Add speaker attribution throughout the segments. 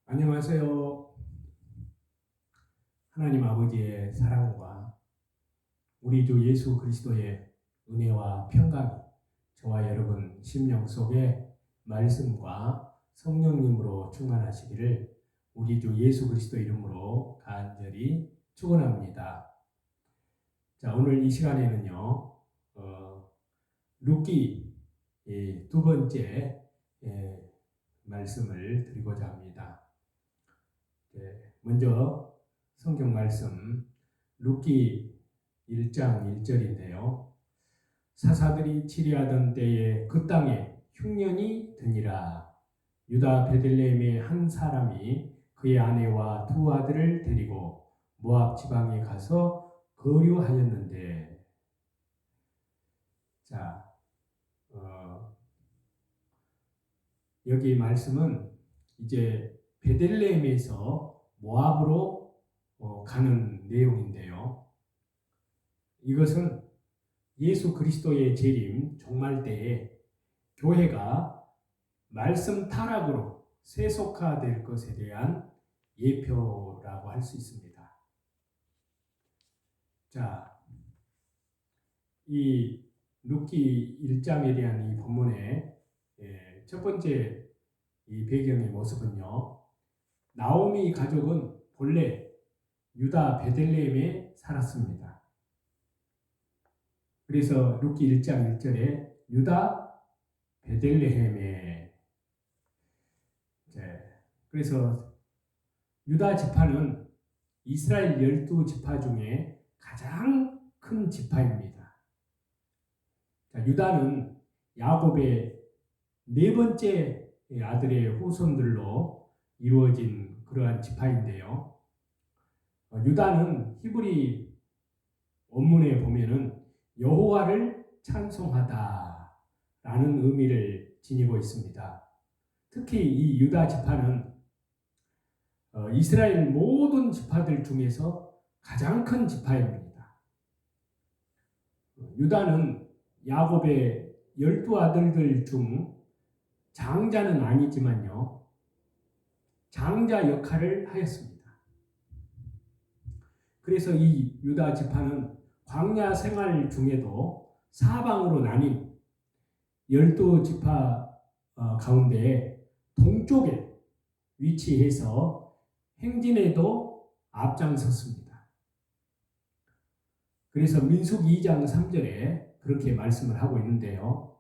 Speaker 1: 안녕하세요. 하나님 아버지의 사랑과 우리 주 예수 그리스도의 은혜와 평강이 저와 여러분 심령 속에 말씀과 성령님으로 충만하시기를 우리 주 예수 그리스도 이름으로 간절히 축원합니다. 자, 오늘 이 시간에는요, 룻기 두 번째 말씀을 드리고자 합니다. 먼저 성경 말씀 룻기 1장 1절인데요. 사사들이 치리하던 때에 그 땅에 흉년이 드니라. 유다 베들레헴의 한 사람이 그의 아내와 두 아들을 데리고 모압 지방에 가서 거류하였는데, 자, 여기 말씀은 이제 베들레헴에서 모압으로 가는 내용인데요. 이것은 예수 그리스도의 재림 종말 때에 교회가 말씀 타락으로 세속화될 것에 대한 예표라고 할 수 있습니다. 자, 이 룻기 1장에 대한 이 본문의 첫 번째 이 배경의 모습은요. 나오미 가족은 본래 유다 베들레헴에 살았습니다. 그래서 룻기 1장 1절에 유다 베들레헴에, 그래서 유다 지파는 이스라엘 12지파 중에 가장 큰 지파입니다. 자, 유다는 야곱의 네 번째 아들의 후손들로 이루어진 그러한 지파인데요. 유다는 히브리 원문에 보면은 여호와를 찬송하다라는 의미를 지니고 있습니다. 특히 이 유다 지파는 이스라엘 모든 지파들 중에서 가장 큰 지파입니다. 유다는 야곱의 12아들들 중 장자는 아니지만요, 장자 역할을 하였습니다. 그래서 이 유다 지파는 광야 생활 중에도 사방으로 나뉜 12지파 가운데 동쪽에 위치해서 행진에도 앞장섰습니다. 그래서 민수기 2장 3절에 그렇게 말씀을 하고 있는데요.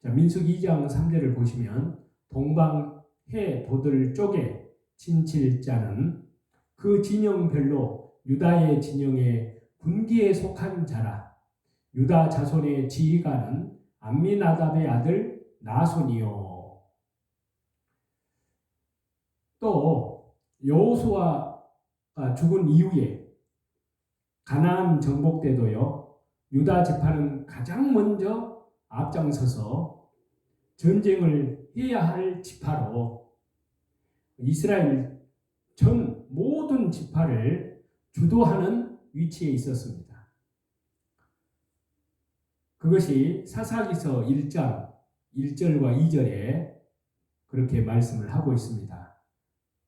Speaker 1: 자, 민수기 2장 3절을 보시면 동방해 도들 쪽에 친칠 자는 그 진영별로 유다의 진영에 군기에 속한 자라. 유다 자손의 지휘관은 암미나답의 아들 나손이요. 또 여호수아가 죽은 이후에 가나안 정복 때도요, 유다 지파는 가장 먼저 앞장서서 전쟁을 해야 할 지파로 이스라엘 전 모든 지파를 주도하는 위치에 있었습니다. 그것이 사사기서 1장 1절과 2절에 그렇게 말씀을 하고 있습니다.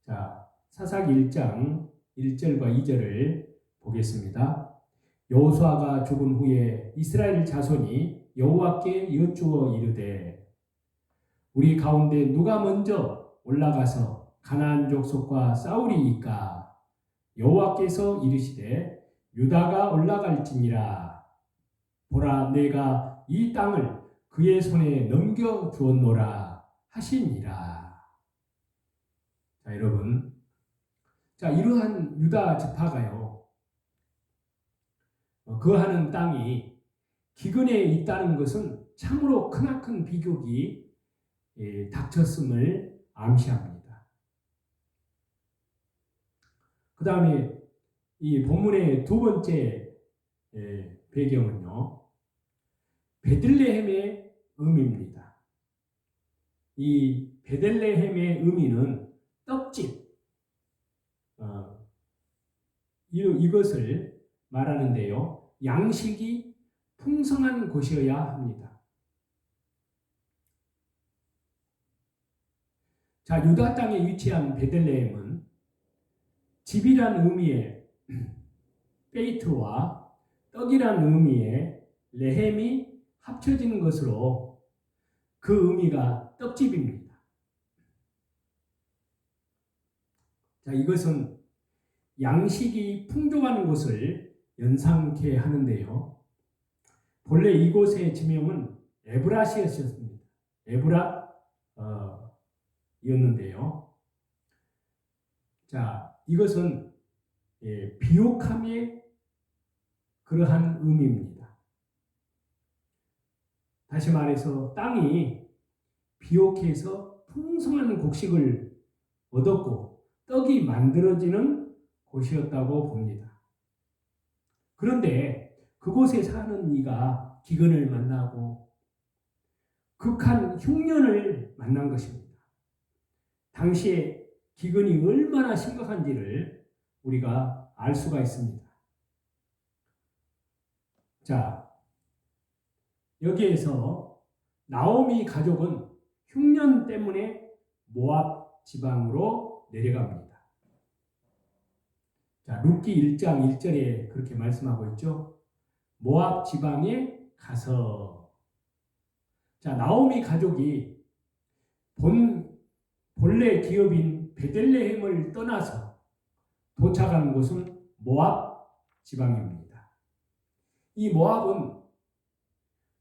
Speaker 1: 자, 사사기 1장 1절과 2절을 보겠습니다. 여호수아가 죽은 후에 이스라엘 자손이 여호와께 여쭈어 이르되 우리 가운데 누가 먼저 올라가서 가나안 족속과 싸우리이까? 여호와께서 이르시되 유다가 올라갈지니라. 보라, 내가 이 땅을 그의 손에 넘겨 주었노라 하시니라. 자, 여러분, 자, 이러한 유다 지파가요, 거하는 땅이 기근에 있다는 것은 참으로 크나큰 비극이 닥쳤음을 암시합니다. 그 다음에 이 본문의 두 번째 배경은요, 베들레헴의 의미입니다. 이 베들레헴의 의미는 떡집, 이것을 말하는데요, 양식이 풍성한 곳이어야 합니다. 자, 유다 땅에 위치한 베들레헴은 집이란 의미의 베이트와 떡이란 의미의 레헴이 합쳐지는 것으로 그 의미가 떡집입니다. 자, 이것은 양식이 풍족한 곳을 연상케 하는데요. 본래 이곳의 지명은 에브라시였습니다. 에브라였는데요. 자, 이것은 비옥함의 그러한 의미입니다. 다시 말해서 땅이 비옥해서 풍성한 곡식을 얻었고 떡이 만들어지는 곳이었다고 봅니다. 그런데 그곳에 사는 이가 기근을 만나고 극한 흉년을 만난 것입니다. 당시에 기근이 얼마나 심각한지를 우리가 알 수가 있습니다. 자, 여기에서 나오미 가족은 흉년 때문에 모압 지방으로 내려갑니다. 자, 룻기 1장 1절에 그렇게 말씀하고 있죠. 모압 지방에 가서. 자, 나오미 가족이 본래 기업인 베들레헴을 떠나서 도착한 곳은 모압 지방입니다. 이 모압은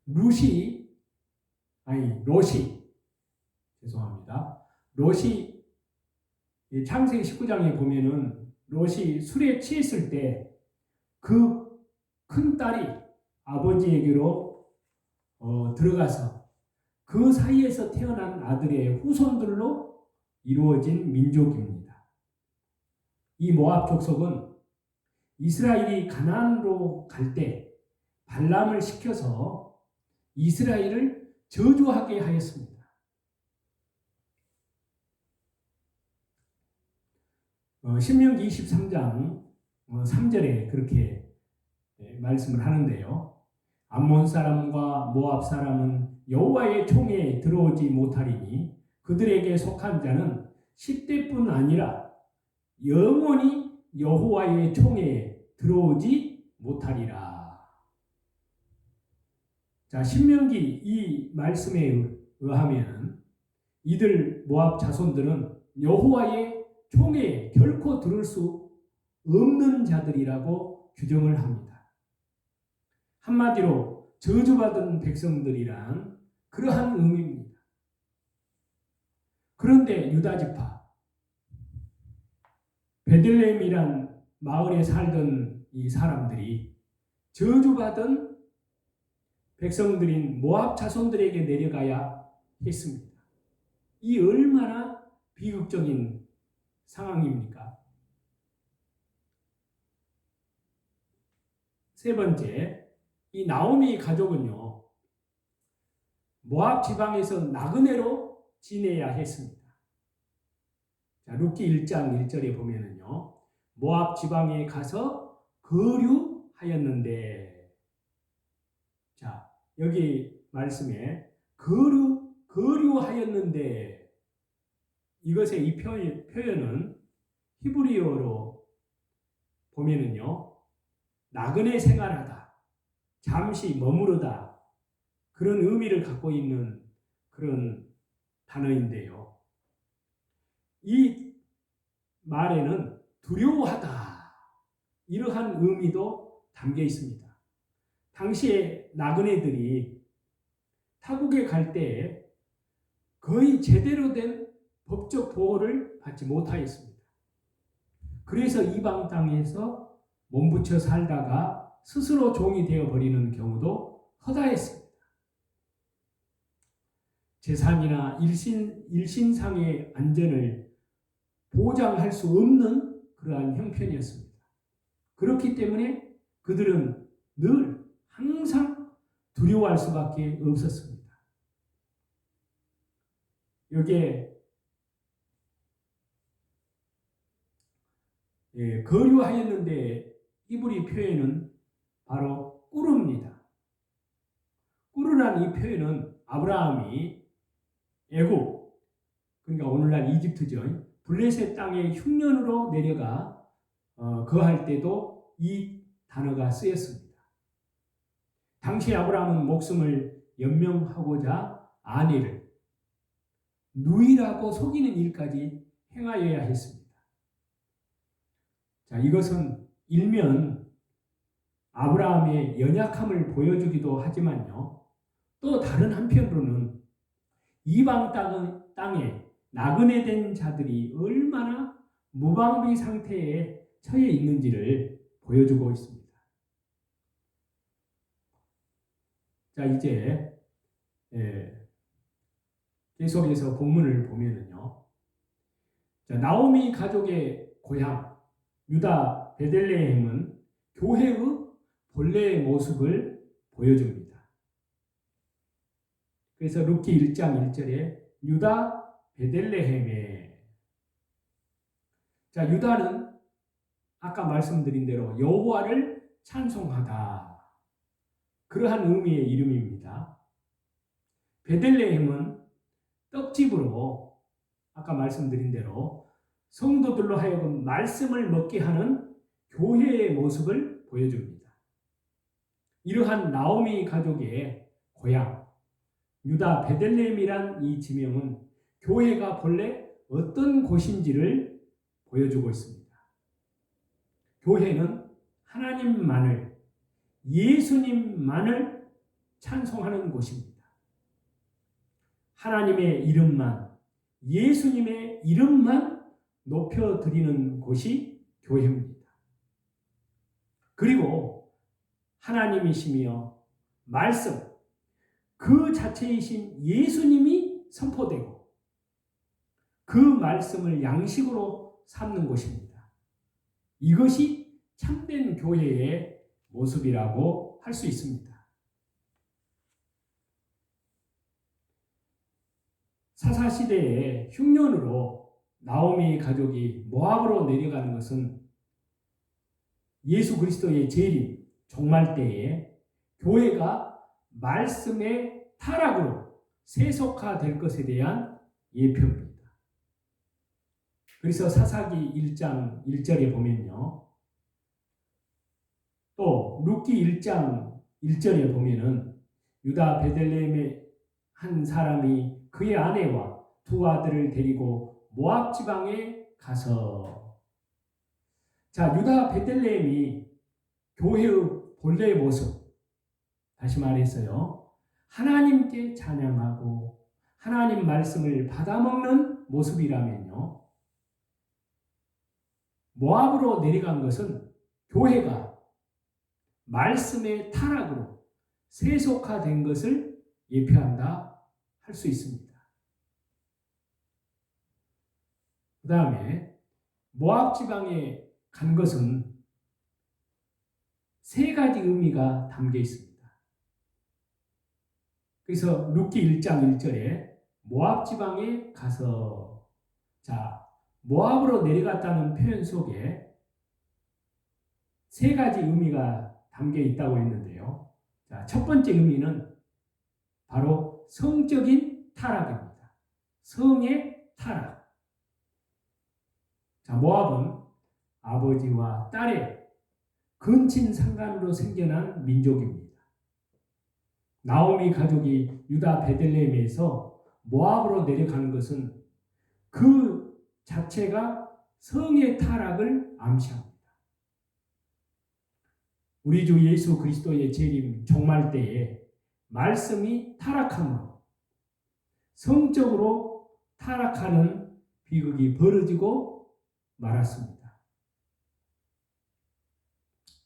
Speaker 1: 롯이 창세기 19장에 보면은 롯이 술에 취했을 때 그 큰 딸이 아버지에게로 들어가서 그 사이에서 태어난 아들의 후손들로 이루어진 민족입니다. 이 모압 족속은 이스라엘이 가나안으로 갈 때 발람을 시켜서 이스라엘을 저주하게 하였습니다. 신명기 23장 3절에 그렇게 말씀을 하는데요. 암몬 사람과 모압 사람은 여호와의 총에 들어오지 못하리니 그들에게 속한 자는 10대뿐 아니라 영원히 여호와의 총에 들어오지 못하리라. 자, 신명기 이 말씀에 의하면 이들 모압 자손들은 여호와의 총에 결코 들을 수 없는 자들이라고 규정을 합니다. 한마디로 저주받은 백성들이란 그러한 의미입니다. 그런데 유다지파 베들레헴이란 마을에 살던 이 사람들이 저주받은 백성들인 모압 자손들에게 내려가야 했습니다. 이 얼마나 비극적인 상황입니까? 세 번째, 이 나오미 가족은요, 모압 지방에서 나그네로 지내야 했습니다. 자, 룻기 1장 1절에 보면은요, 모압 지방에 가서 거류하였는데, 자, 여기 말씀에 거류하였는데, 이것의 이 표현은 히브리어로 보면은요, 나그네 생활하다, 잠시 머무르다, 그런 의미를 갖고 있는 그런 단어인데요. 이 말에는 두려워하다, 이러한 의미도 담겨 있습니다. 당시에 나그네들이 타국에 갈 때 거의 제대로 된 법적 보호를 받지 못하였습니다. 그래서 이방 땅에서 몸부쳐 살다가 스스로 종이 되어버리는 경우도 허다했습니다. 재산이나 일신상의 안전을 보장할 수 없는 그러한 형편이었습니다. 그렇기 때문에 그들은 늘 항상 두려워할 수밖에 없었습니다. 여기에 거류하였는데 히브리 표현은 바로 꾸르입니다. 꾸르란 이 표현은 아브라함이 애굽 그러니까 오늘날 이집트죠. 블레셋 땅에 흉년으로 내려가 거할 때도 이 단어가 쓰였습니다. 당시 아브라함은 목숨을 연명하고자 아내를 누이라고 속이는 일까지 행하여야 했습니다. 자, 이것은 일면 아브라함의 연약함을 보여주기도 하지만요. 또 다른 한편으로는 이방 땅에 나그네 된 자들이 얼마나 무방비 상태에 처해 있는지를 보여주고 있습니다. 자, 이제 계속해서 본문을 보면은요. 자, 나오미 가족의 고향 유다 베들레헴은 교회의 본래의 모습을 보여줍니다. 그래서 룻기 1장 1절에 유다 베들레헴에, 자, 유다는 아까 말씀드린 대로 여호와를 찬송하다, 그러한 의미의 이름입니다. 베들레헴은 떡집으로 아까 말씀드린 대로 성도들로 하여금 말씀을 먹게 하는 교회의 모습을 보여줍니다. 이러한 나오미 가족의 고향 유다 베들레헴이란 이 지명은 교회가 본래 어떤 곳인지를 보여주고 있습니다. 교회는 하나님만을, 예수님만을 찬송하는 곳입니다. 하나님의 이름만, 예수님의 이름만 높여드리는 곳이 교회입니다. 그리고 하나님이시며 말씀, 그 자체이신 예수님이 선포되고 그 말씀을 양식으로 삼는 곳입니다. 이것이 참된 교회의 모습이라고 할 수 있습니다. 사사시대의 흉년으로 나오미 가족이 모압으로 내려가는 것은 예수 그리스도의 재림, 종말 때에 교회가 말씀의 타락으로 세속화될 것에 대한 예표입니다. 그래서 사사기 1장 1절에 보면요. 또 룻기 1장 1절에 보면은 유다 베들레헴의 한 사람이 그의 아내와 두 아들을 데리고 모압 지방에 가서, 자, 유다 베들레헴이 교회의 본래의 모습, 다시 말해서요, 하나님께 찬양하고 하나님 말씀을 받아먹는 모습이라면요, 모압으로 내려간 것은 교회가 말씀의 타락으로 세속화된 것을 예표한다 할 수 있습니다. 그 다음에 모압 지방에 간 것은 세 가지 의미가 담겨 있습니다. 그래서 룻기 1장 1절에 모압 지방에 가서, 자, 모압으로 내려갔다는 표현 속에 세 가지 의미가 담겨 있다고 했는데요. 자, 첫 번째 의미는 바로 성적인 타락입니다. 성의 타락. 자, 모압은 아버지와 딸의 근친 상간으로 생겨난 민족입니다. 나오미 가족이 유다 베들레헴에서 모압으로 내려가는 것은 그 자체가 성의 타락을 암시합니다. 우리 주 예수 그리스도의 재림 종말 때에 말씀이 타락함으로 성적으로 타락하는 비극이 벌어지고 말았습니다.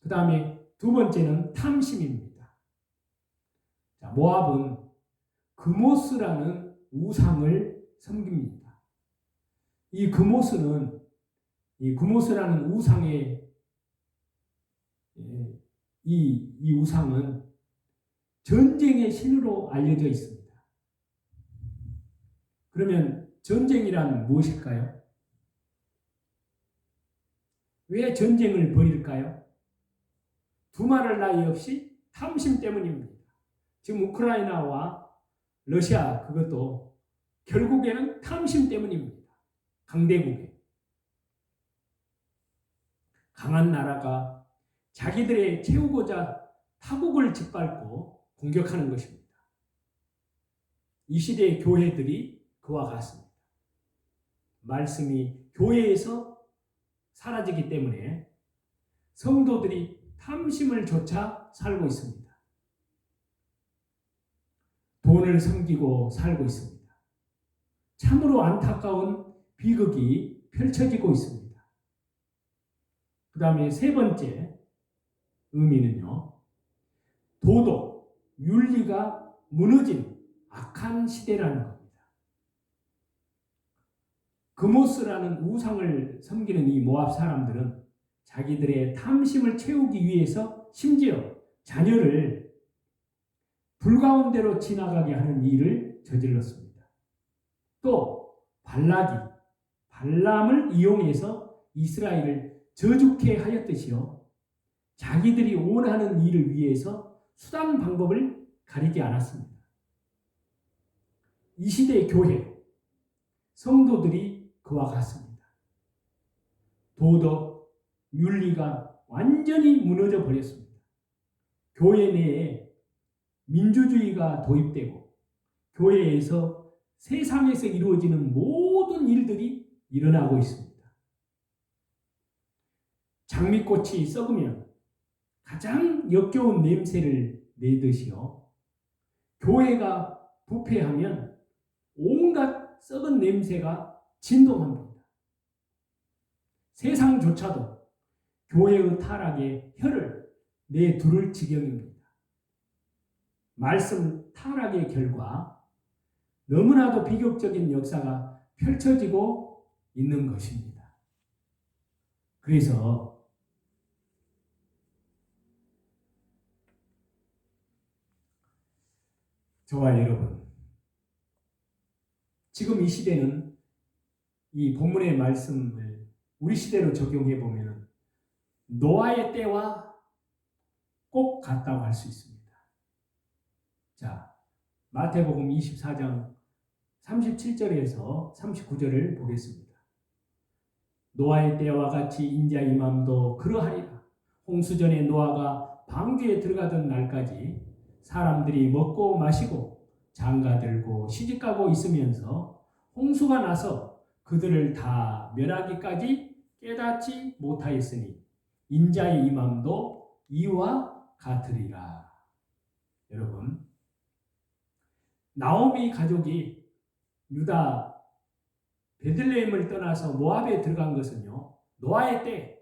Speaker 1: 그 다음에 두 번째는 탐심입니다. 자, 모압은 그모스라는 우상을 섬깁니다. 이 그모스라는 우상의 이 우상은 전쟁의 신으로 알려져 있습니다. 그러면 전쟁이란 무엇일까요? 왜 전쟁을 벌일까요? 두말할 나위 없이 탐심 때문입니다. 지금 우크라이나와 러시아, 그것도 결국에는 탐심 때문입니다. 강대국에. 강한 나라가 자기들의 채우고자 타국을 짓밟고 공격하는 것입니다. 이 시대의 교회들이 그와 같습니다. 말씀이 교회에서 사라지기 때문에 성도들이 탐심을 좇아 살고 있습니다. 돈을 섬기고 살고 있습니다. 참으로 안타까운 비극이 펼쳐지고 있습니다. 그 다음에 세 번째 의미는요, 도덕, 윤리가 무너진 악한 시대라는 겁니다. 그모스라는 우상을 섬기는 이 모압 사람들은 자기들의 탐심을 채우기 위해서 심지어 자녀를 불 가운데로 지나가게 하는 일을 저질렀습니다. 또 발람을 이용해서 이스라엘을 저주케 하였듯이요, 자기들이 원하는 일을 위해서 수단 방법을 가리지 않았습니다. 이 시대의 교회, 성도들이 그와 같습니다. 도덕, 윤리가 완전히 무너져 버렸습니다. 교회 내에 민주주의가 도입되고 교회에서 세상에서 이루어지는 모든 일들이 일어나고 있습니다. 장미꽃이 썩으면 가장 역겨운 냄새를 내듯이요, 교회가 부패하면 온갖 썩은 냄새가 진동합니다. 세상조차도 교회의 타락에 혀를 내두를 지경입니다. 말씀 타락의 결과 너무나도 비극적인 역사가 펼쳐지고 있는 것입니다. 그래서 저와 여러분, 지금 이 시대는 이 본문의 말씀을 우리 시대로 적용해 보면 노아의 때와 꼭 같다고 할 수 있습니다. 자, 마태복음 24장 37절에서 39절을 보겠습니다. 노아의 때와 같이 인자 임함도 그러하리라. 홍수전에 노아가 방주에 들어가던 날까지 사람들이 먹고 마시고 장가들고 시집가고 있으면서 홍수가 나서 그들을 다 멸하기까지 깨닫지 못하였으니 인자의 임함도 이와 같으리라. 여러분, 나오미 가족이 유다 베들레헴을 떠나서 모압에 들어간 것은요, 노아의 때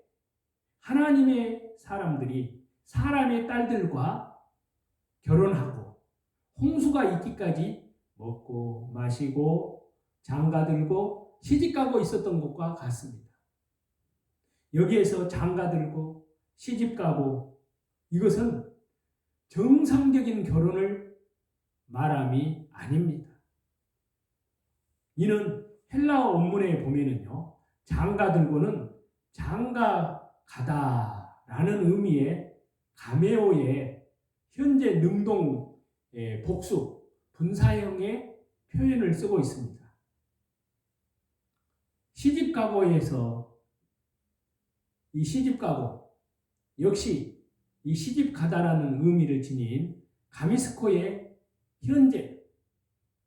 Speaker 1: 하나님의 사람들이 사람의 딸들과 결혼하고 홍수가 있기까지 먹고 마시고 장가들고 시집가고 있었던 것과 같습니다. 여기에서 장가들고 시집가고, 이것은 정상적인 결혼을 말함이 아닙니다. 이는 헬라어 원문에 보면은요, 장가들고는 장가가다라는 의미의 가메오의 현재 능동 복수 분사형의 표현을 쓰고 있습니다. 시집가고에서 이 시집가고 역시 이 시집가다라는 의미를 지닌 가미스코의 현재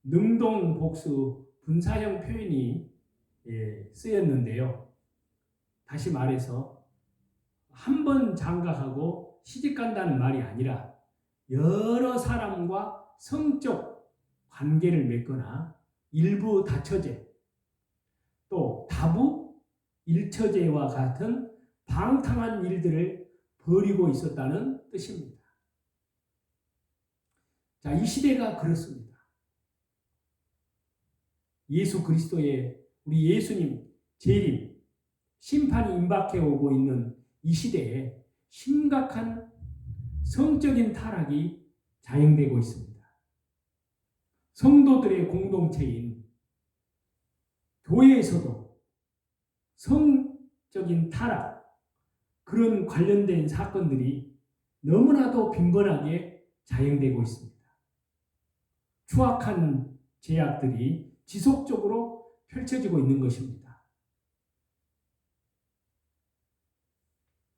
Speaker 1: 능동 복수 분사형 표현이 쓰였는데요. 다시 말해서 한 번 장가가고 시집간다는 말이 아니라 여러 사람과 성적 관계를 맺거나 일부 다처제, 또 다부 일처제와 같은 방탕한 일들을 벌이고 있었다는 뜻입니다. 자, 이 시대가 그렇습니다. 예수 그리스도의 우리 예수님 재림, 심판이 임박해 오고 있는 이 시대에 심각한 성적인 타락이 자행되고 있습니다. 성도들의 공동체인 교회에서도 성적인 타락, 그런 관련된 사건들이 너무나도 빈번하게 자행되고 있습니다. 추악한 죄악들이 지속적으로 펼쳐지고 있는 것입니다.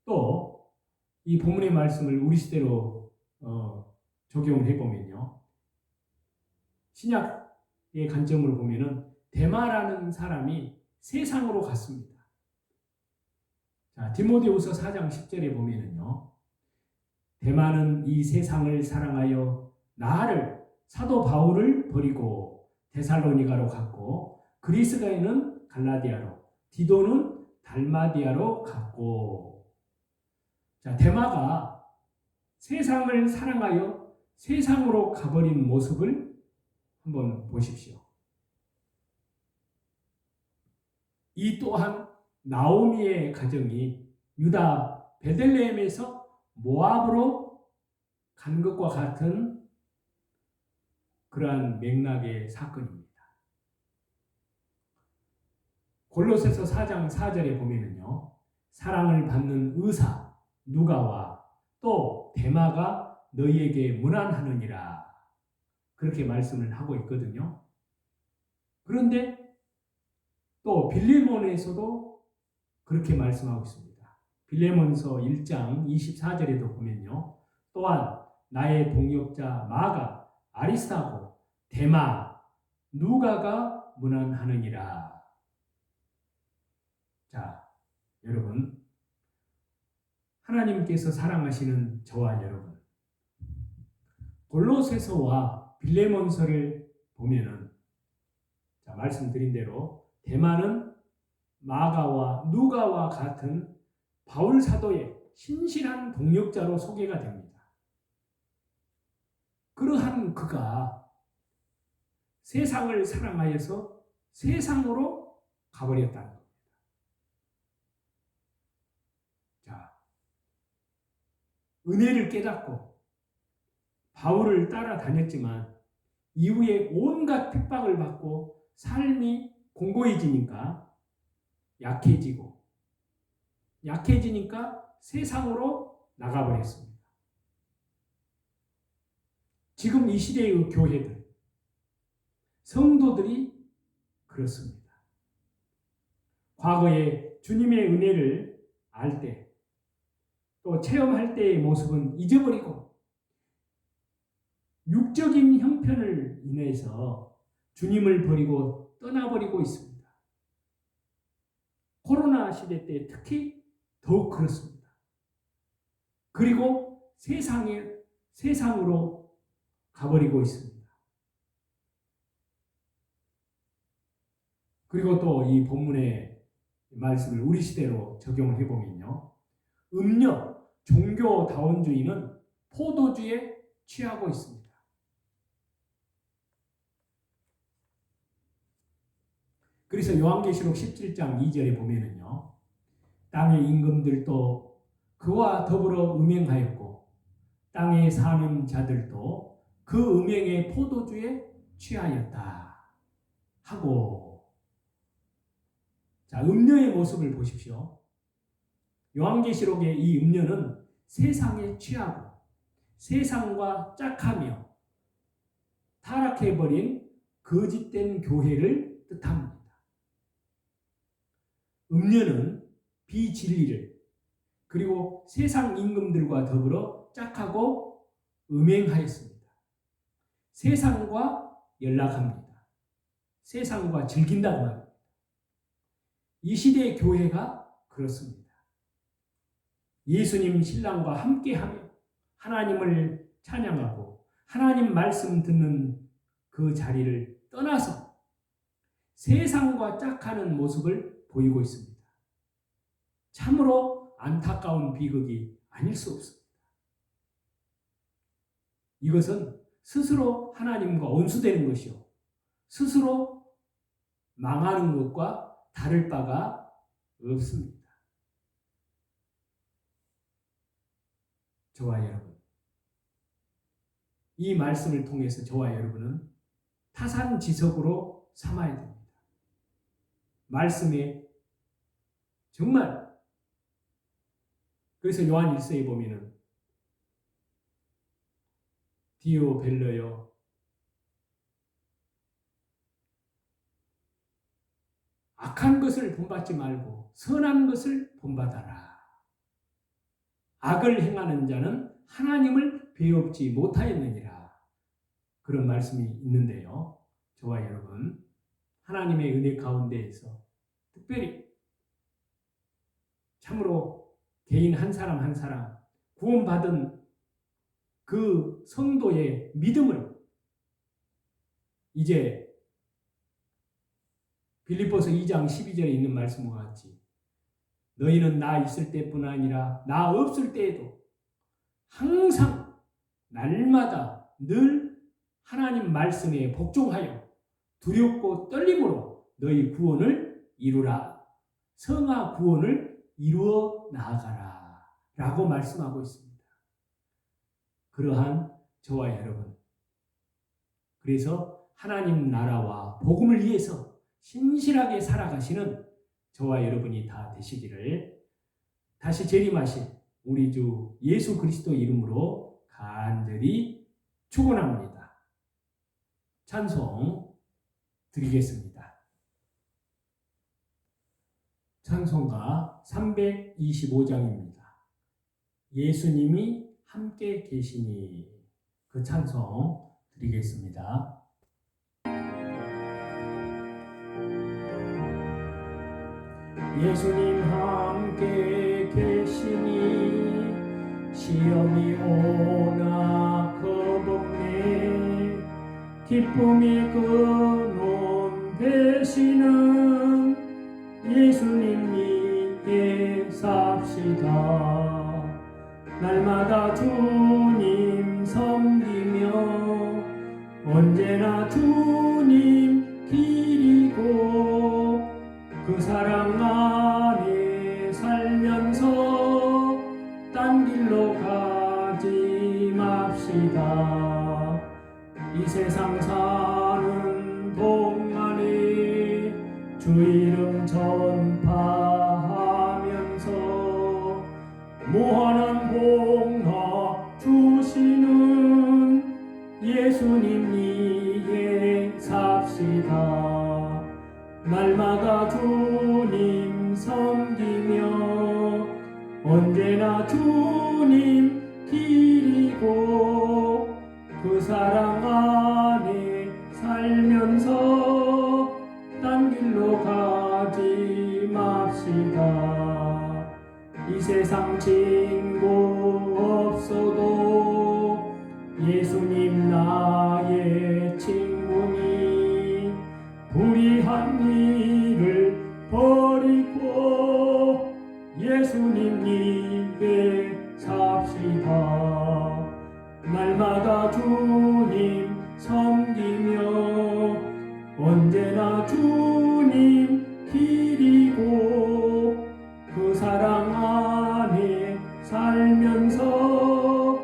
Speaker 1: 또 이 본문의 말씀을 우리 시대로 적용해 보면요. 신약의 관점으로 보면은 데마라는 사람이 세상으로 갔습니다. 자, 디모데후서 4장 10절에 보면은요. 데마는 이 세상을 사랑하여 나를 사도 바울을 버리고 데살로니가로 갔고 그리스가에는 갈라디아로 디도는 달마디아로 갔고 자, 데마가 세상을 사랑하여 세상으로 가버린 모습을 한번 보십시오. 이 또한 나오미의 가정이 유다 베들레헴에서 모압으로 간 것과 같은 그러한 맥락의 사건입니다. 골로새서 4장 4절에 보면은요. 사랑을 받는 의사 누가와 또 데마가 너희에게 문안하느니라 그렇게 말씀을 하고 있거든요. 그런데 또 빌레몬에서도 그렇게 말씀하고 있습니다. 빌레몬서 1장 24절에도 보면요. 또한 나의 동역자 마가 아리스타고 데마 누가가 문안하느니라. 자, 여러분 하나님께서 사랑하시는 저와 여러분 골로새서와 빌레몬서를 보면은 자, 말씀드린 대로 데마는 마가와 누가와 같은 바울 사도의 신실한 동역자로 소개가 됩니다. 그러한 그가 세상을 사랑하여서 세상으로 가버렸다는 겁니다. 자, 은혜를 깨닫고 바울을 따라다녔지만 이후에 온갖 핍박을 받고 삶이 공고해지니까 약해지니까 세상으로 나가버렸습니다. 지금 이 시대의 교회들, 성도들이 그렇습니다. 과거에 주님의 은혜를 알 때, 또 체험할 때의 모습은 잊어버리고 육적인 형편을 인해서 주님을 버리고 떠나버리고 있습니다. 코로나 시대 때 특히 더욱 그렇습니다. 그리고 세상으로 가버리고 있습니다. 그리고 또 이 본문의 말씀을 우리 시대로 적용을 해보면요. 음료, 종교다원주의는 포도주에 취하고 있습니다. 그래서 요한계시록 17장 2절에 보면은요. 땅의 임금들도 그와 더불어 음행하였고 땅에 사는 자들도 그 음행의 포도주에 취하였다 하고 자, 음료의 모습을 보십시오. 요한계시록의 이 음료는 세상에 취하고 세상과 짝하며 타락해버린 거짓된 교회를 뜻합니다. 음료는 비진리를 그리고 세상 임금들과 더불어 짝하고 음행하였습니다. 세상과 연락합니다. 세상과 즐긴다고 합니다. 이 시대의 교회가 그렇습니다. 예수님 신랑과 함께하며 하나님을 찬양하고 하나님 말씀 듣는 그 자리를 떠나서 세상과 짝하는 모습을 보이고 있습니다. 참으로 안타까운 비극이 아닐 수 없습니다. 이것은 스스로 하나님과 원수되는 것이요. 스스로 망하는 것과 다를 바가 없습니다. 저와 여러분, 이 말씀을 통해서 저와 여러분은 타산지석으로 삼아야 됩니다. 말씀에 정말 그래서 요한 1서에 보면은 디오 벨러요 악한 것을 본받지 말고 선한 것을 본받아라. 악을 행하는 자는 하나님을 배웁지 못하였느니라. 그런 말씀이 있는데요. 저와 여러분, 하나님의 은혜 가운데에서 특별히 참으로 개인 한 사람 한 사람 구원받은 그 성도의 믿음을 이제 빌립보서 2장 12절에 있는 말씀과 같이 너희는 나 있을 때뿐 아니라 나 없을 때에도 항상 날마다 늘 하나님 말씀에 복종하여 두렵고 떨림으로 너희 구원을 이루라. 성화 구원을 이루어 나아가라. 라고 말씀하고 있습니다. 그러한 저와 여러분, 그래서 하나님 나라와 복음을 위해서 신실하게 살아가시는 저와 여러분이 다 되시기를 다시 재림하신 우리 주 예수 그리스도 이름으로 간절히 축원합니다. 찬송 드리겠습니다. 찬송가 325장입니다. 예수님이 함께 계시니, 그 찬송 드리겠습니다. 예수님 함께 계시니 시험이 오나 겁없네. 기쁨이 그 논 되시는 예수님 위에 삽시다. 날마다 주님 섬기며 언제나 주님 기리고 그 사랑 안에 살면서 딴 길로 가지 맙시다. 이 세상 사는 동안에 주 이름 전파하면서 무한한 복나 주시는 예수님 위에 삽시다. 날마다 주님 섬기며 언제나 주님 기리고 그 사랑 안에 살면서 딴 길로 가지 맙시다. 이 세상 친구 없어도 예수님 나의 친구니 불의한 일을 버리고 예수님 입에 삽시다. 날마다 주님 섬기며 언제나 주님 기리고 그 사랑 안에 살면서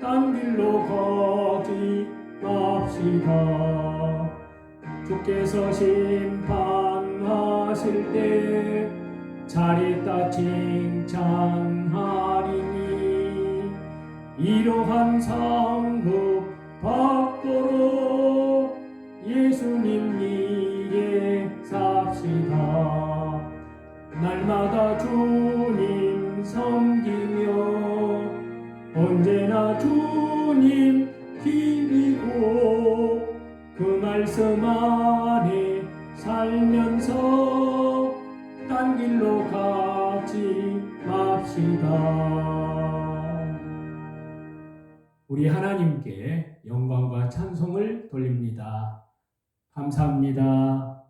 Speaker 1: 딴 길로 가지 맙시다. 주께서 심판하실 때 잘했다 칭찬하리니 이러한 상급 받도록 예수님 위에 삽시다. 날마다 주님 섬기며 언제나 주님 기리고 그 말씀 안에 살면서 딴 길로 가지 맙시다. 우리 하나님께 영광과 찬송을 돌립니다. 감사합니다.